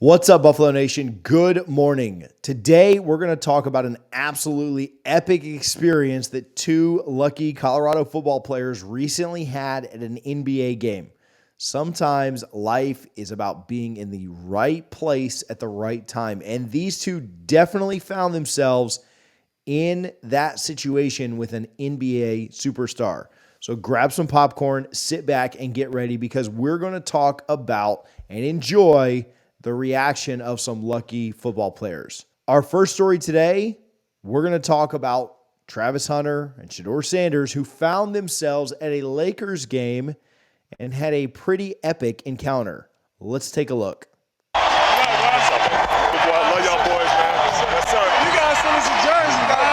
What's up, Buffalo Nation? Good morning. Today, we're going to talk about an absolutely epic experience that two lucky Colorado football players recently had at an NBA game. Sometimes life is about being in the right place at the right time, and these two definitely found themselves in that situation with an NBA superstar. So grab some popcorn, sit back, and get ready because we're going to talk about and enjoy the reaction of some lucky football players. Our first story today, we're going to talk about Travis Hunter and Shedeur Sanders, who found themselves at a Lakers game and had a pretty epic encounter. Let's take a look. I love y'all boys, man. Yes, sir. You guys send us a jersey, man.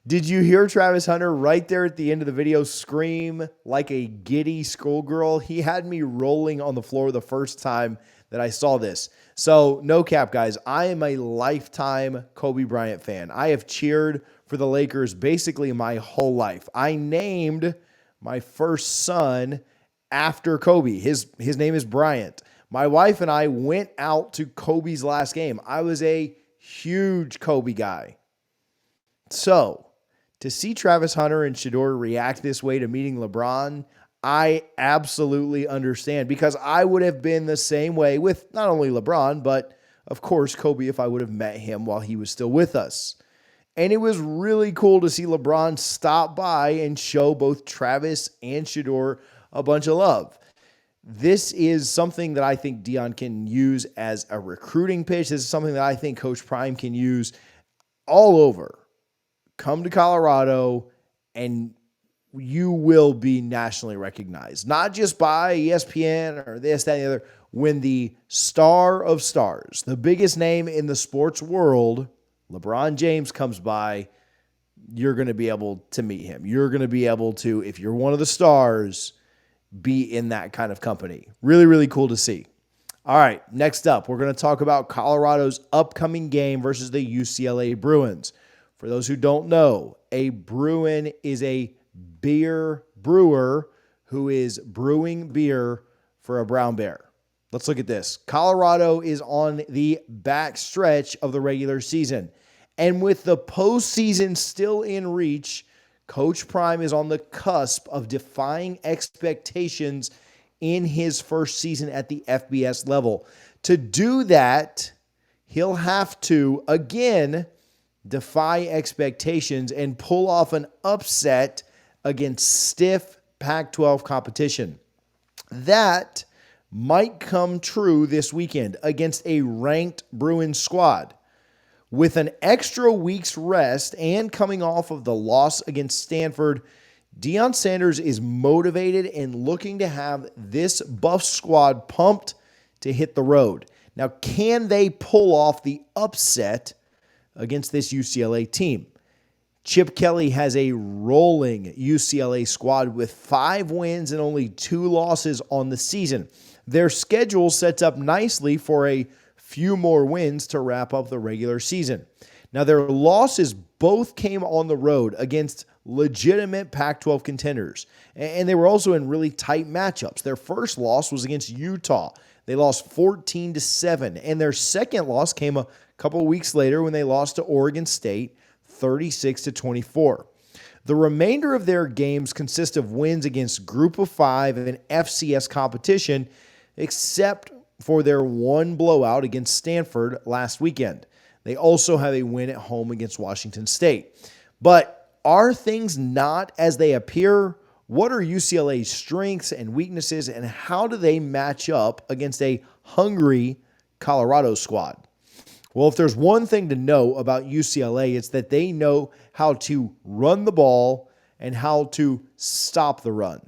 Did you hear Travis Hunter right there at the end of the video scream like a giddy schoolgirl? He had me rolling on the floor the first time that I saw this. So no cap, guys. I am a lifetime Kobe Bryant fan. I have cheered for the Lakers basically my whole life. I named my first son after Kobe. His name is Bryant. My wife and I went out to Kobe's last game. I was a huge Kobe guy. So to see Travis Hunter and Shedeur react this way to meeting LeBron, I absolutely understand because I would have been the same way with not only LeBron, but of course Kobe if I would have met him while he was still with us. And it was really cool to see LeBron stop by and show both Travis and Shedeur a bunch of love. This is something that I think Deion can use as a recruiting pitch. This is something that I think Coach Prime can use all over. Come to Colorado and you will be nationally recognized, not just by ESPN or this, that, and the other. When the star of stars, the biggest name in the sports world, LeBron James, comes by, you're going to be able to meet him. You're going to be able to, if you're one of the stars, be in that kind of company. Really, really cool to see. All right, next up, we're going to talk about Colorado's upcoming game versus the UCLA Bruins. For those who don't know, a Bruin is a beer brewer who is brewing beer for a brown bear. Let's look at this. Colorado is on the back stretch of the regular season. And with the postseason still in reach, Coach Prime is on the cusp of defying expectations in his first season at the FBS level. To do that, he'll have to, again, defy expectations and pull off an upset against stiff Pac-12 competition. That might come true this weekend against a ranked Bruins squad. With an extra week's rest and coming off of the loss against Stanford, Deion Sanders is motivated and looking to have this Buff squad pumped to hit the road. Now, can they pull off the upset against this UCLA team? Chip Kelly has a rolling UCLA squad with 5 wins and only 2 losses on the season. Their schedule sets up nicely for a few more wins to wrap up the regular season. Now, their losses both came on the road against legitimate Pac-12 contenders, and they were also in really tight matchups. Their first loss was against Utah. They lost 14-7, and their second loss came a couple of weeks later when they lost to Oregon State 36-24. The remainder of their games consist of wins against Group of 5 and FCS competition, except for their one blowout against Stanford last weekend. They also have a win at home against Washington State. But are things not as they appear? What are UCLA's strengths and weaknesses, and how do they match up against a hungry Colorado squad? Well, if there's one thing to know about UCLA, it's that they know how to run the ball and how to stop the run.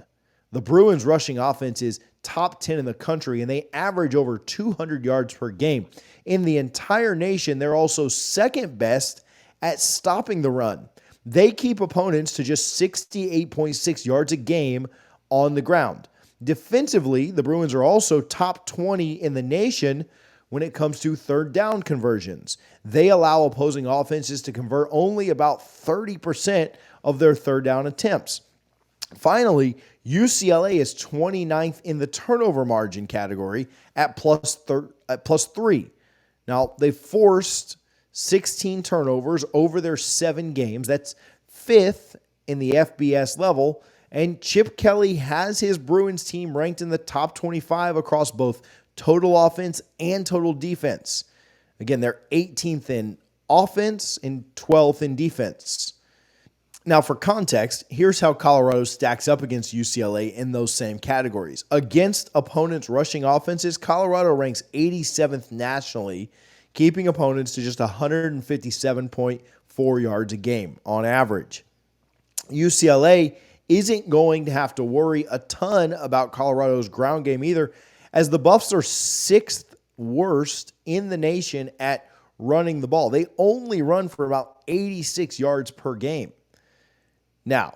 The Bruins' rushing offense is top 10 in the country, and they average over 200 yards per game. In the entire nation, they're also second best at stopping the run. They keep opponents to just 68.6 yards a game on the ground. Defensively, the Bruins are also top 20 in the nation when it comes to third down conversions. They allow opposing offenses to convert only about 30% of their third down attempts. Finally, UCLA is 29th in the turnover margin category at plus 3. Now, they forced 16 turnovers over their 7 games. That's 5th in the FBS level. And Chip Kelly has his Bruins team ranked in the top 25 across both total offense and total defense. Again, they're 18th in offense and 12th in defense. Now, for context, here's how Colorado stacks up against UCLA in those same categories. Against opponents' rushing offenses, Colorado ranks 87th nationally, keeping opponents to just 157.4 yards a game on average. UCLA isn't going to have to worry a ton about Colorado's ground game either, as the Buffs are 6th worst in the nation at running the ball. They only run for about 86 yards per game. Now,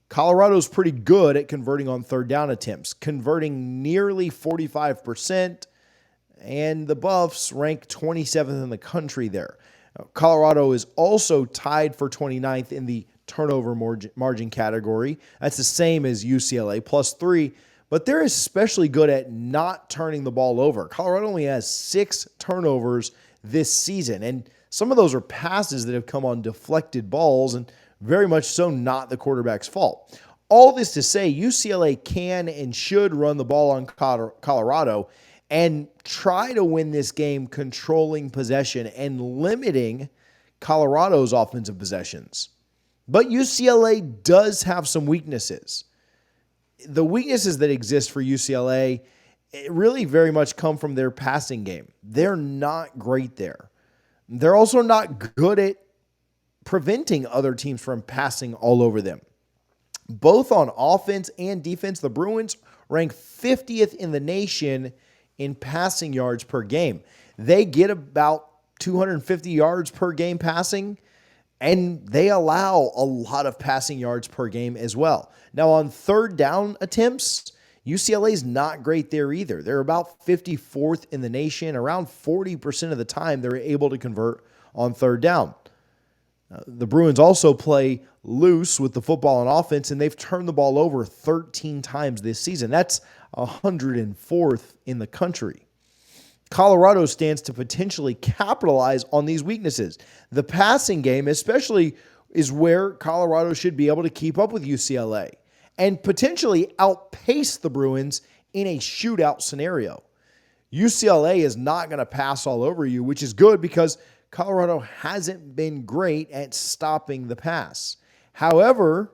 Colorado's pretty good at converting on third down attempts, converting nearly 45%, and the Buffs rank 27th in the country there. Now, Colorado is also tied for 29th in the turnover margin category. That's the same as UCLA, plus 3, but they're especially good at not turning the ball over. Colorado only has 6 turnovers this season, and some of those are passes that have come on deflected balls, and very much so not the quarterback's fault. All this to say, UCLA can and should run the ball on Colorado and try to win this game controlling possession and limiting Colorado's offensive possessions. But UCLA does have some weaknesses. The weaknesses that exist for UCLA really very much come from their passing game. They're not great there. They're also not good at preventing other teams from passing all over them. Both on offense and defense, the Bruins rank 50th in the nation in passing yards per game. They get about 250 yards per game passing, and they allow a lot of passing yards per game as well. Now, on third down attempts, UCLA's not great there either. They're about 54th in the nation. Around 40% of the time, they're able to convert on third down. The Bruins also play loose with the football on offense, and they've turned the ball over 13 times this season. That's 104th in the country. Colorado stands to potentially capitalize on these weaknesses. The passing game, especially, is where Colorado should be able to keep up with UCLA and potentially outpace the Bruins in a shootout scenario. UCLA is not going to pass all over you, which is good because Colorado hasn't been great at stopping the pass. However,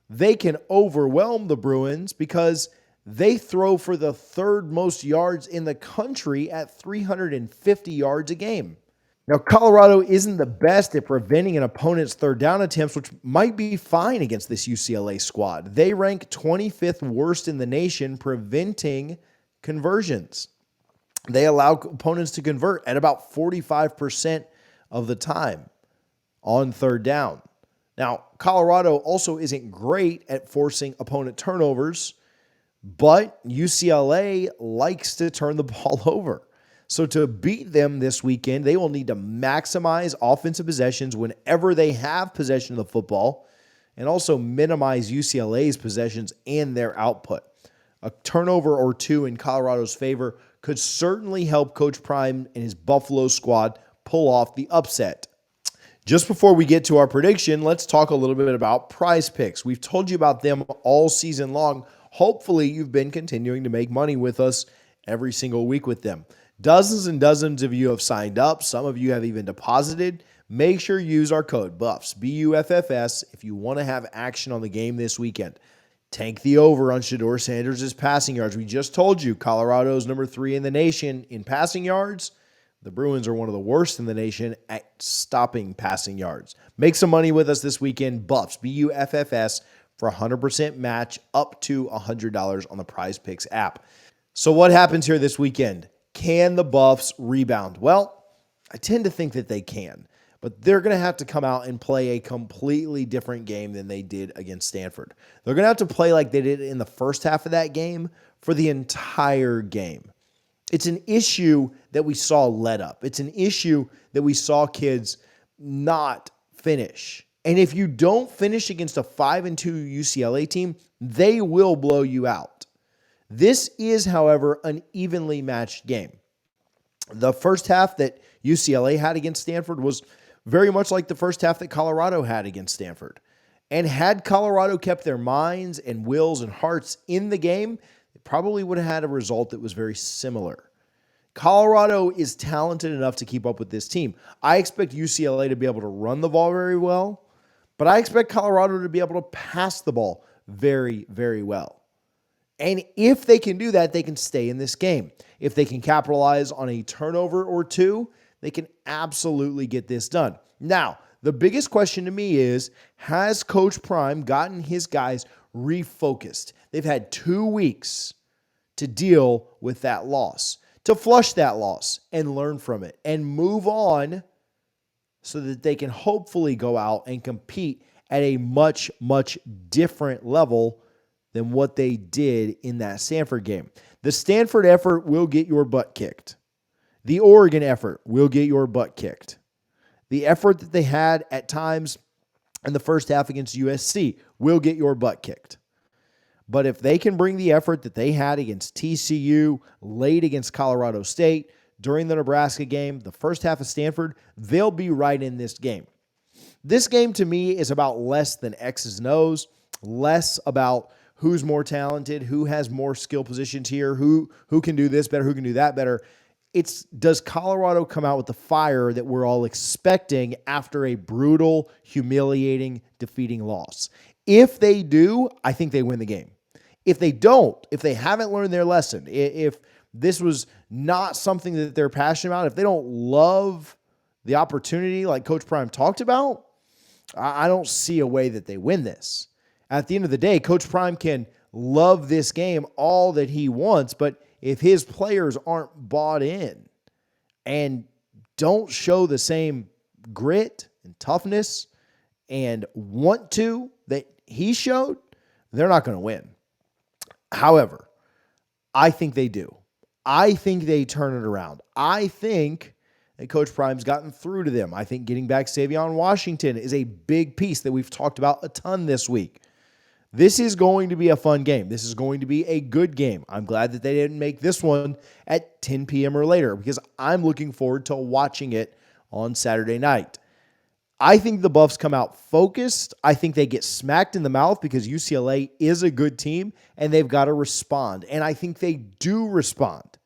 they can overwhelm the Bruins because they throw for the 3rd most yards in the country at 350 yards a game. Now, Colorado isn't the best at preventing an opponent's third down attempts, which might be fine against this UCLA squad. They rank 25th worst in the nation preventing conversions. They allow opponents to convert at about 45% of the time on third down. Now, Colorado also isn't great at forcing opponent turnovers, but UCLA likes to turn the ball over. So to beat them this weekend, they will need to maximize offensive possessions whenever they have possession of the football and also minimize UCLA's possessions and their output. A turnover or two in Colorado's favor could certainly help Coach Prime and his Buffalo squad pull off the upset. Just before we get to our prediction, let's talk a little bit about Prize Picks. We've told you about them all season long. Hopefully, you've been continuing to make money with us every single week with them. Dozens and dozens of you have signed up. Some of you have even deposited. Make sure you use our code BUFFS, BUFFS, if you want to have action on the game this weekend. Tank the over on Shedeur Sanders' passing yards. We just told you Colorado's number 3 in the nation in passing yards. The Bruins are one of the worst in the nation at stopping passing yards. Make some money with us this weekend. Buffs, BUFFS, for a 100% match up to $100 on the Prize Picks app. So what happens here this weekend? Can the Buffs rebound? Well, I tend to think that they can, but they're going to have to come out and play a completely different game than they did against Stanford. They're going to have to play like they did in the first half of that game for the entire game. It's an issue that we saw let up. It's an issue that we saw kids not finish. And if you don't finish against a 5-2 UCLA team, they will blow you out. This is, however, an evenly matched game. The first half that UCLA had against Stanford was very much like the first half that Colorado had against Stanford. And had Colorado kept their minds and wills and hearts in the game, it probably would have had a result that was very similar. Colorado is talented enough to keep up with this team. I expect UCLA to be able to run the ball very well, but I expect Colorado to be able to pass the ball very, very well. And if they can do that, they can stay in this game. If they can capitalize on a turnover or two, they can absolutely get this done. Now, the biggest question to me is, has Coach Prime gotten his guys refocused? They've had 2 weeks to deal with that loss, to flush that loss and learn from it and move on so that they can hopefully go out and compete at a much, much different level than what they did in that Stanford game. The Stanford effort will get your butt kicked. The Oregon effort will get your butt kicked. The effort that they had at times in the first half against USC will get your butt kicked. But if they can bring the effort that they had against TCU, late against Colorado State, during the Nebraska game, the first half of Stanford, they'll be right in this game. This game to me is about less than X's and O's, less about who's more talented, who has more skill positions here, who can do this better, who can do that better. It's, does Colorado come out with the fire that we're all expecting after a brutal, humiliating, defeating loss? If they do, I think they win the game. If they don't, if they haven't learned their lesson, if this was not something that they're passionate about, if they don't love the opportunity like Coach Prime talked about, I don't see a way that they win this. At the end of the day, Coach Prime can love this game all that he wants, but if his players aren't bought in and don't show the same grit and toughness and want to that he showed, they're not going to win. However, I think they do. I think they turn it around. I think that Coach Prime's gotten through to them. I think getting back Savion Washington is a big piece that we've talked about a ton this week. This is going to be a fun game. This is going to be a good game. I'm glad that they didn't make this one at 10 p.m. or later because I'm looking forward to watching it on Saturday night. I think the Buffs come out focused. I think they get smacked in the mouth because UCLA is a good team and they've got to respond. And I think they do respond.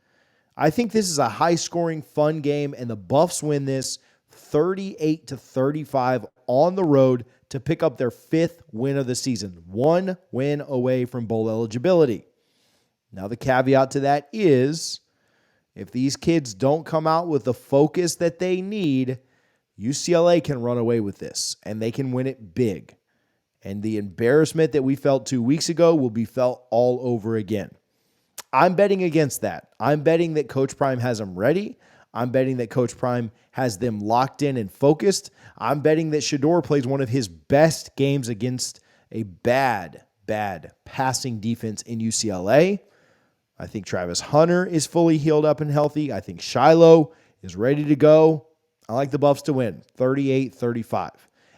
I think this is a high-scoring, fun game, and the Buffs win this 38-35 on the road to pick up their 5th win of the season. 1 win away from bowl eligibility. Now, the caveat to that is if these kids don't come out with the focus that they need, UCLA can run away with this, and they can win it big. And the embarrassment that we felt 2 weeks ago will be felt all over again. I'm betting against that. I'm betting that Coach Prime has them ready. I'm betting that Coach Prime has them locked in and focused. I'm betting that Shedeur plays one of his best games against a bad passing defense in UCLA. I think Travis Hunter is fully healed up and healthy. I think Shiloh is ready to go. I like the Buffs to win 38-35.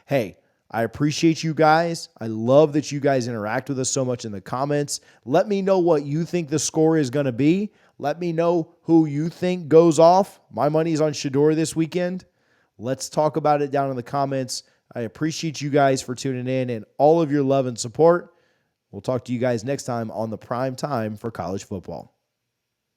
Hey, I appreciate you guys. I love that you guys interact with us so much in the comments. Let me know what you think the score is going to be. Let me know who you think goes off. My money's on Shedeur this weekend. Let's talk about it down in the comments. I appreciate you guys for tuning in and all of your love and support. We'll talk to you guys next time on the Prime Time for College Football.